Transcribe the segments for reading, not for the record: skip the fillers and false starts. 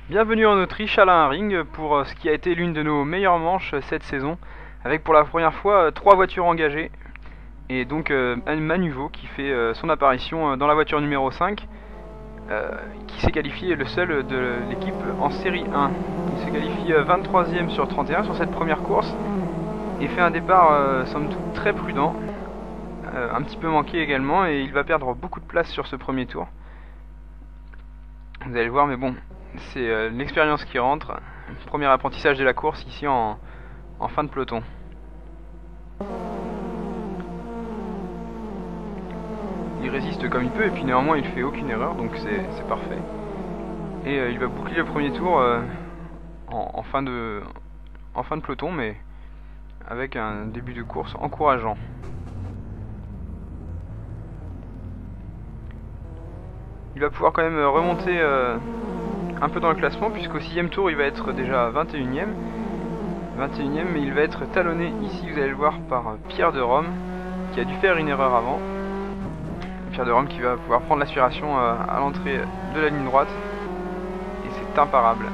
Bienvenue en Autriche à la Ring pour ce qui a été l'une de nos meilleures manches cette saison, avec pour la première fois 3 voitures engagées, et donc Manuvo qui fait son apparition dans la voiture numéro 5, qui s'est qualifié le seul de l'équipe en série 1. Il se qualifie 23ème sur 31 sur cette première course, et fait un départ somme toute très prudent, un petit peu manqué également, et il va perdre beaucoup de place sur ce premier tour. Vous allez le voir, mais bon, c'est l'expérience qui rentre. Premier apprentissage de la course ici en fin de peloton. Il résiste comme il peut et puis néanmoins il fait aucune erreur, donc c'est parfait. Et il va boucler le premier tour en fin de peloton, mais avec un début de course encourageant. Il va pouvoir quand même remonter un peu dans le classement, puisqu'au 6ème tour il va être déjà 21ème, mais il va être talonné ici, vous allez le voir, par Pierre de Rome, qui a dû faire une erreur avant. Pierre de Rome qui va pouvoir prendre l'aspiration à l'entrée de la ligne droite, et c'est imparable.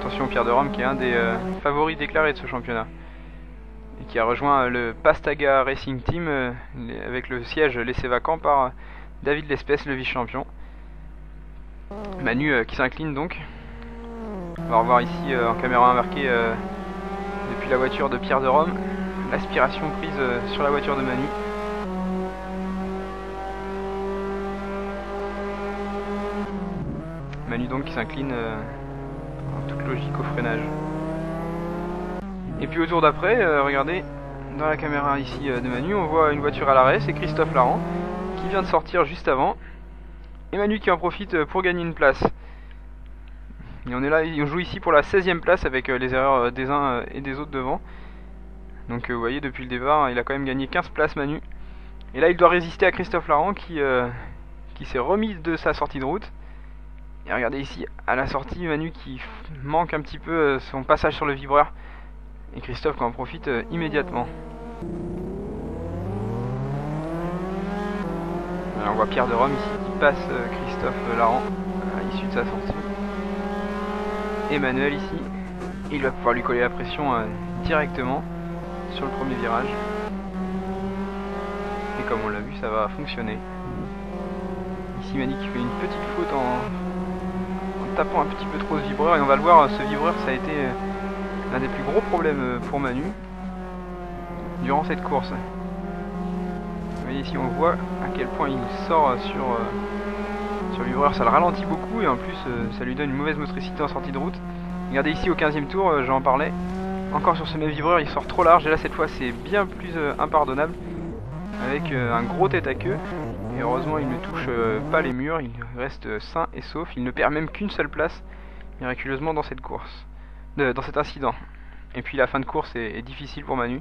Attention, Pierre de Rome qui est un des favoris déclarés de ce championnat, et qui a rejoint le Pastaga Racing Team avec le siège laissé vacant par David Lespès, le vice-champion. Manu qui s'incline donc. On va revoir ici en caméra embarquée depuis la voiture de Pierre de Rome l'aspiration prise sur la voiture de Manu. Manu donc qui s'incline en toute logique au freinage. Et puis au tour d'après, regardez, dans la caméra ici de Manu, on voit une voiture à l'arrêt, c'est Christophe Larand qui vient de sortir juste avant. Et Manu qui en profite pour gagner une place. Et on est là, on joue ici pour la 16ème place avec les erreurs des uns et des autres devant. Donc vous voyez, depuis le départ, il a quand même gagné 15 places Manu. Et là il doit résister à Christophe Larand qui s'est remis de sa sortie de route. Et regardez ici, à la sortie, Manu qui manque un petit peu son passage sur le vibreur. Et Christophe qui en profite immédiatement. Alors on voit Pierre de Rome ici qui passe Christophe Larand à l'issue de sa sortie. Emmanuel ici, il va pouvoir lui coller la pression directement sur le premier virage. Et comme on l'a vu, ça va fonctionner. Ici Manu qui fait une petite faute en tapant un petit peu trop ce vibreur, et on va le voir, ce vibreur ça a été l'un des plus gros problèmes pour Manu durant cette course. Vous voyez ici, on voit à quel point il sort sur le vibreur, ça le ralentit beaucoup, et en plus ça lui donne une mauvaise motricité en sortie de route. Regardez ici au 15ème tour, j'en parlais, encore sur ce même vibreur, il sort trop large, et là cette fois c'est bien plus impardonnable, avec un gros tête à queue. Et heureusement il ne touche pas les murs, il reste sain et sauf, il ne perd même qu'une seule place miraculeusement dans cette course, dans cet incident. Et puis la fin de course est difficile pour Manu,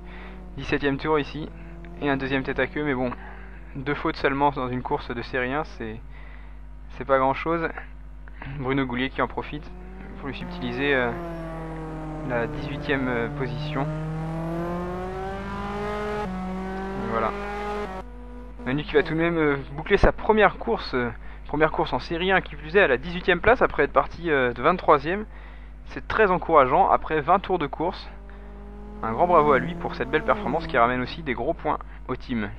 17ème tour ici, et un deuxième tête à queue, mais bon, 2 fautes seulement dans une course de série 1, c'est pas grand chose. Bruno Goulier qui en profite pour lui subtiliser la 18ème position. Et voilà. Manu qui va tout de même boucler sa première course en série 1 qui plus est à la 18ème place après être parti de 23ème. C'est très encourageant après 20 tours de course. Un grand bravo à lui pour cette belle performance qui ramène aussi des gros points au team.